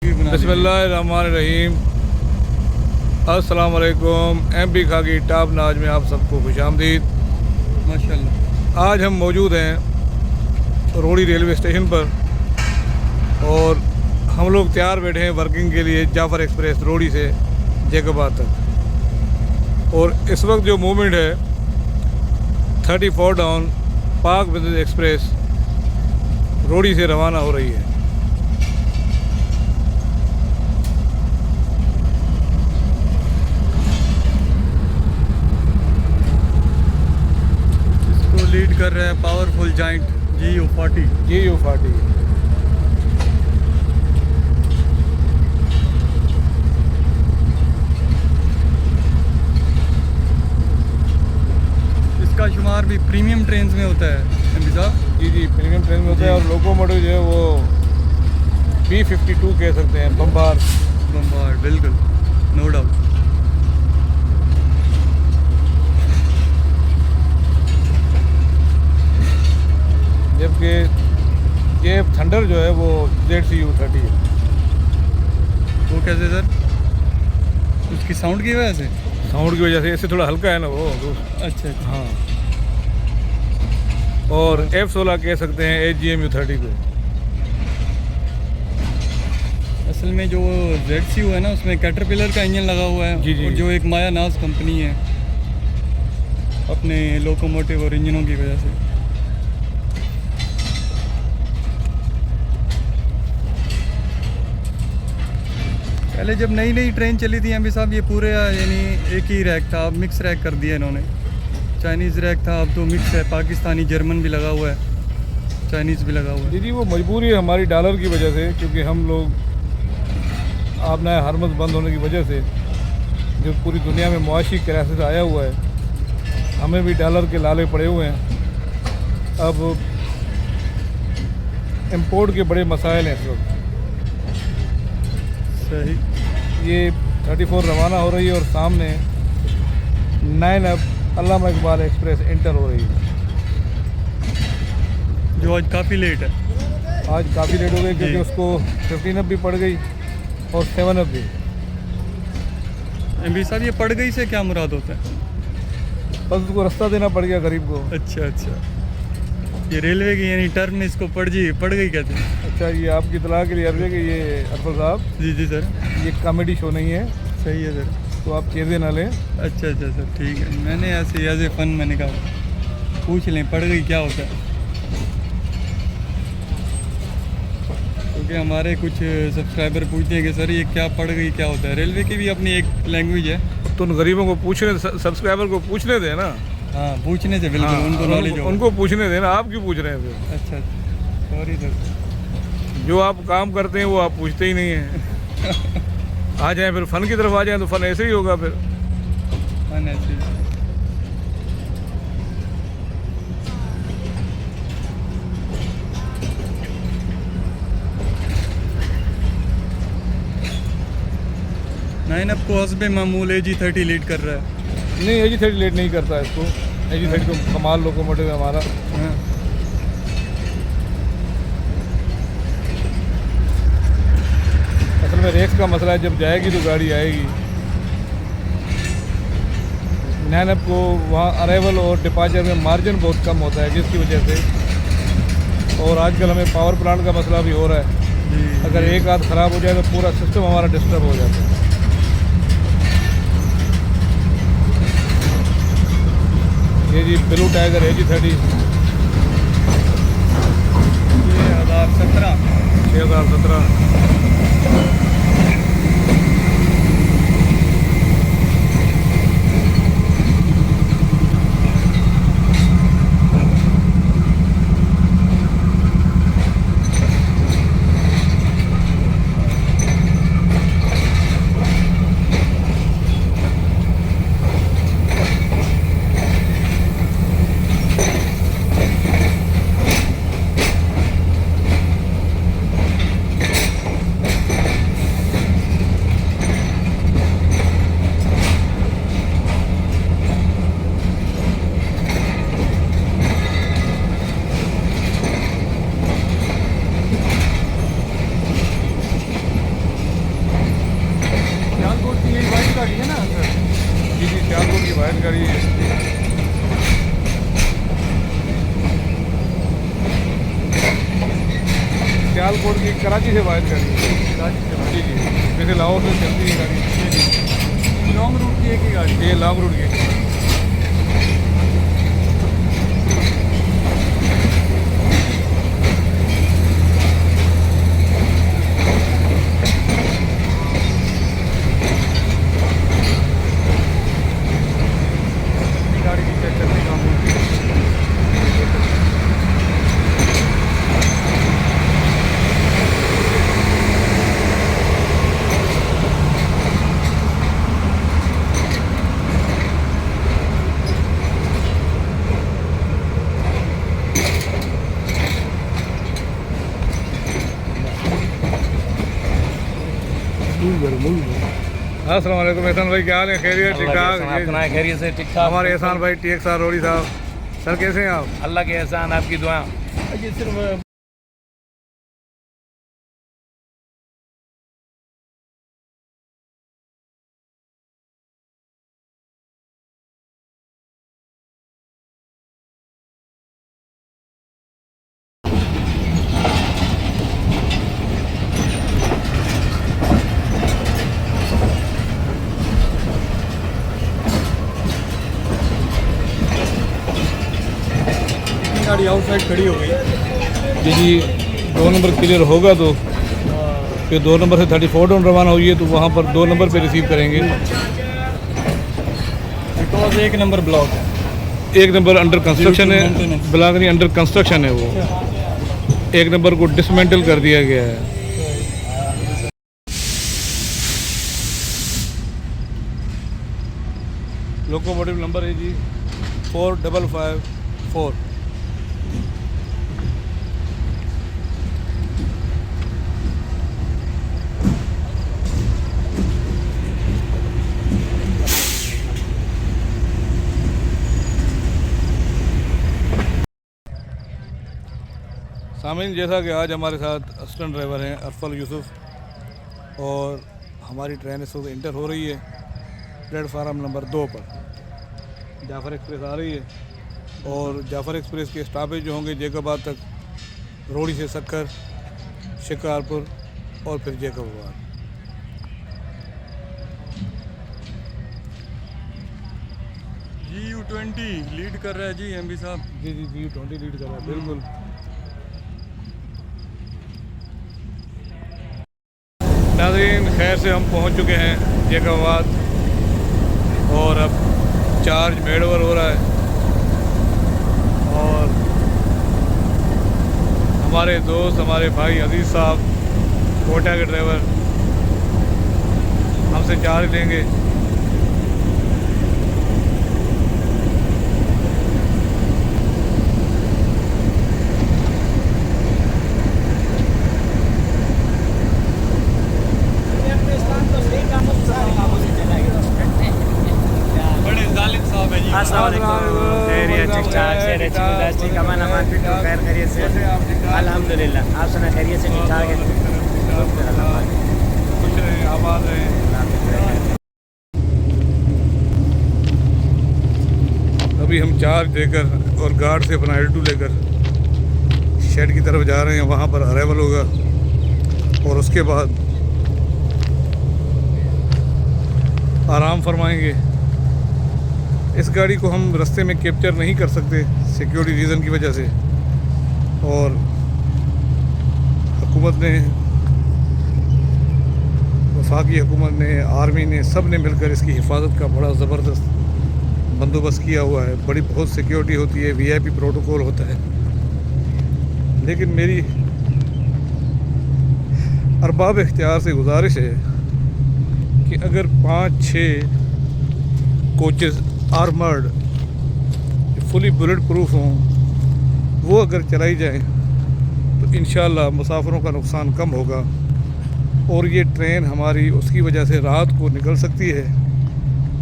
बिस्मिल्लाहिर्रहमानिर्रहीम। अस्सलाम वालेकुम। MP खाकी टॉप नाज में आप सबको खुशामदीद। माशाल्लाह। आज हम मौजूद हैं रोड़ी रेलवे स्टेशन पर और हम लोग तैयार बैठे हैं वर्किंग के लिए जाफ़र एक्सप्रेस रोड़ी से जैकबाद तक। और इस वक्त जो मूवमेंट है 34 डाउन पाक बिजनेस एक्सप्रेस रोड़ी से रवाना हो रही है। लीड कर रहा है पावरफुल जाइंट GU40। इसका शुमार भी प्रीमियम ट्रेन में होता है MP साहब। जी प्रीमियम ट्रेन में होता है। और लोकोमोटिव जो है वो B52 कह सकते हैं, बम्बार बिल्कुल, नो डाउट। जबकि ये थंडर जो है वो ZCU30 है। वो कैसे सर? उसकी साउंड की वजह से? साउंड की वजह से, इससे थोड़ा हल्का है ना वो। अच्छा। हाँ। और F16 कह सकते हैं HGMU30 को। असल में जो ZCU है ना, उसमें कैटरपिलर का इंजन लगा हुआ है। जी। और जो एक माया नाज कंपनी है अपने लोकोमोटिव और इंजनों की वजह से। पहले जब नई नई ट्रेन चली थी MP साहब, ये पूरे यानी एक ही रैक था, अब मिक्स रैक कर दिया इन्होंने। चाइनीज़ रैक था, अब तो मिक्स है, पाकिस्तानी जर्मन भी लगा हुआ है, चाइनीज़ भी लगा हुआ है। जी वो मजबूरी है हमारी डॉलर की वजह से, क्योंकि हम लोग आपने हरमज बंद होने की वजह से जो पूरी दुनिया में मुआशी क्राइसिस आया हुआ है, हमें भी डॉलर के लाले पड़े हुए हैं। अब इंपोर्ट के बड़े मसाइल हैं इस वक्त। सही। ये 34 रवाना हो रही है और सामने 9 अब अल्लामा इकबाल एक्सप्रेस इंटर हो रही है, जो आज काफ़ी लेट है। आज काफ़ी लेट हो गई क्योंकि उसको 15 अब भी पड़ गई और 7 अब भी। MP साहब, ये पड़ गई से क्या मुराद होता है? बस उसको रास्ता देना पड़ गया गरीब को। अच्छा। ये रेलवे की यानी टर्म में इसको पड़ गई कहते हैं। अच्छा, ये आपकी इतला के लिए अर्ज है कि ये अरफल साहब, जी सर, ये कॉमेडी शो नहीं है। सही है सर। तो आप चीज़ें ना लें। अच्छा सर, ठीक है। मैंने ऐसे एज ए फन मैंने कहा पूछ लें पड़ गई क्या होता है, क्योंकि हमारे कुछ सब्सक्राइबर पूछते हैं कि सर ये क्या पड़ गई क्या होता है। रेलवे की भी अपनी एक लैंग्वेज है, तो उन गरीबों को पूछने, सब्सक्राइबर को पूछने दें ना। हाँ, पूछने से बिल्कुल। हाँ, उनको नॉलेज हो। उनको पूछने देना, आप क्यों पूछ रहे हैं फिर? अच्छा, सॉरी सर। जो आप काम करते हैं वो आप पूछते ही नहीं हैं। आ जाएं फिर फ़न की तरफ आ जाएं तो फ़न ऐसे ही होगा फिर। फन ऐसे ही। नाइन अब को हस्बे मामूल AG30 लीड कर रहा है। नहीं, AG30 लेट नहीं करता है इसको। AG30 को कमाल लोकोमोटिव है हमारा। हाँ। असल में रेक्स का मसला है, जब जाएगी तो गाड़ी आएगी। 9 अब को वहाँ अराइवल और डिपार्चर में मार्जिन बहुत कम होता है, जिसकी वजह से। और आजकल हमें पावर प्लांट का मसला भी हो रहा है। अगर एक आध ख़राब हो जाए तो पूरा सिस्टम हमारा डिस्टर्ब हो जाता है। ये जी ब्लू टाइगर AG30 2017। 2017। गाड़ी है ना सर? जी जी, सियालकोट की वाइट गाड़ी है। सियालकोट की कराची से वाइट गाड़ी है। जी जी, वैसे लाहौर से चलती है गाड़ी। लॉन्ग रूट की एक ही गाड़ी ये लॉन्ग रूट की। गाड़ी की चेक करने का अस्सलाम वालेकुम एहसान भाई, क्या हाल है? खैरियत? ठीक ठाक? सुनाए खैरियत से ठीक ठाक। हमारे एहसान भाई TXR रोड़ी साहब, सर कैसे हैं आप? अल्लाह के एहसान, आपकी दुआ। ये सिर्फ गाड़ी आउटसाइड खड़ी हो गई। जी जी, 2 नंबर क्लियर होगा तो फिर 2 नंबर से 34 डाउन रवाना हुई है, तो वहाँ पर 2 नंबर पे रिसीव करेंगे। बिकॉज 1 नंबर ब्लॉक है। 1 नंबर अंडर कंस्ट्रक्शन है, Maintenance। ब्लॉक नहीं, अंडर कंस्ट्रक्शन है वो। 1 नंबर को डिसमेंटल कर दिया गया है। लोकोमोटिव नंबर है जी 4554। सामीन, जैसा कि आज हमारे साथ असिस्टेंट ड्राइवर हैं अरफल यूसुफ, और हमारी ट्रेन इस वक्त इंटर हो रही है प्लेटफार्म नंबर 2 पर। जाफ़र एक्सप्रेस आ रही है, और जाफ़र एक्सप्रेस के स्टॉपेज जो होंगे जैकबाद तक, रोड़ी से सक्कर, शिकारपुर और फिर जैकबाद। GU20 लीड कर रहा है जी MB साहब। जी जी जी, 20 लीड कर रहा है, बिल्कुल। नाज़रीन, खैर से हम पहुंच चुके हैं जैकबाद, और अब चार्ज मेडओवर हो रहा है, और हमारे दोस्त, हमारे भाई अजीज़ साहब, कोटा के ड्राइवर, हमसे चार्ज लेंगे। बड़े जालिम साहब है जी। खैरियत ठीक ठाक, खैरियत ठीक, अमान अमान, पिट्टू खैर खैरियत से, अल्हम्दुलिल्लाह। आप सुना खैरियत से ठीक ठाक है? खुश रहें, आबाद रहें। अभी हम चार्ज देकर और गार्ड से अपना L2 लेकर शेड की तरफ जा रहे हैं, वहाँ पर अराइवल होगा, और उसके बाद आराम फरमाएंगे। इस गाड़ी को हम रास्ते में कैप्चर नहीं कर सकते सिक्योरिटी रीज़न की वजह से, और हुकूमत ने, वफाकी हुकूमत ने, आर्मी ने, सब ने मिलकर इसकी हिफाजत का बड़ा ज़बरदस्त बंदोबस्त किया हुआ है। बड़ी बहुत सिक्योरिटी होती है, VIP प्रोटोकॉल होता है। लेकिन मेरी अरबाब इख्तियार से गुजारिश है कि अगर 5-6 coaches armoured fully bullet proof हों, वो अगर चलाई जाएं तो इंशाअल्लाह मुसाफिरों का नुकसान कम होगा, और ये ट्रेन हमारी उसकी वजह से रात को निकल सकती है,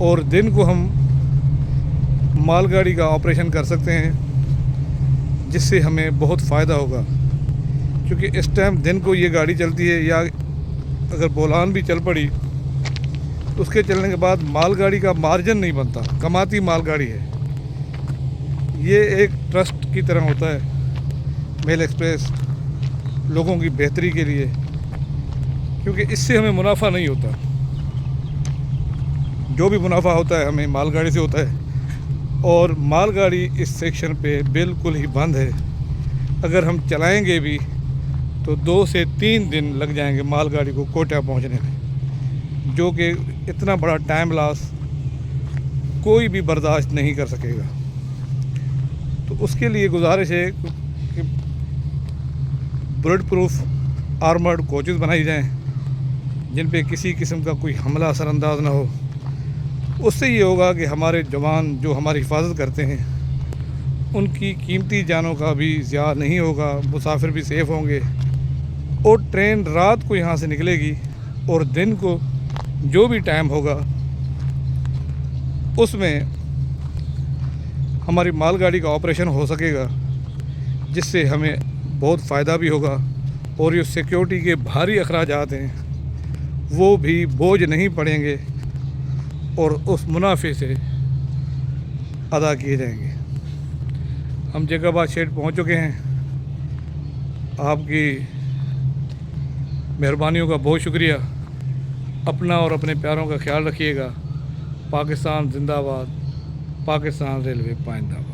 और दिन को हम मालगाड़ी का ऑपरेशन कर सकते हैं, जिससे हमें बहुत फ़ायदा होगा। क्योंकि इस टाइम दिन को ये गाड़ी चलती है, या अगर बोलान भी चल पड़ी उसके चलने के बाद मालगाड़ी का मार्जिन नहीं बनता, कमाती मालगाड़ी है। ये एक ट्रस्ट की तरह होता है मेल एक्सप्रेस लोगों की बेहतरी के लिए, क्योंकि इससे हमें मुनाफा नहीं होता। जो भी मुनाफा होता है हमें मालगाड़ी से होता है, और मालगाड़ी इस सेक्शन पे बिल्कुल ही बंद है। अगर हम चलाएंगे भी तो 2 से 3 दिन लग जाएंगे मालगाड़ी को कोटा पहुंचने में, जो कि इतना बड़ा टाइम लॉस कोई भी बर्दाश्त नहीं कर सकेगा। तो उसके लिए गुजारिश है कि बुलेट प्रूफ आर्मर्ड कोचेज़ बनाई जाएं, जिन पे किसी किस्म का कोई हमला असरअंदाज ना हो। उससे ये होगा कि हमारे जवान जो हमारी हिफाजत करते हैं उनकी कीमती जानों का भी ज़िया नहीं होगा, मुसाफिर भी सेफ़ होंगे। और ट्रेन रात को यहाँ से निकलेगी और दिन को जो भी टाइम होगा उसमें हमारी मालगाड़ी का ऑपरेशन हो सकेगा, जिससे हमें बहुत फ़ायदा भी होगा। और जो सिक्योरिटी के भारी अखराजात हैं वो भी बोझ नहीं पड़ेंगे और उस मुनाफे से अदा किए जाएंगे। हम जैकबाबाद शेड पहुंच चुके हैं। आपकी मेहरबानियों का बहुत शुक्रिया। अपना और अपने प्यारों का ख्याल रखिएगा। पाकिस्तान जिंदाबाद, पाकिस्तान रेलवे पाइंदाबाद।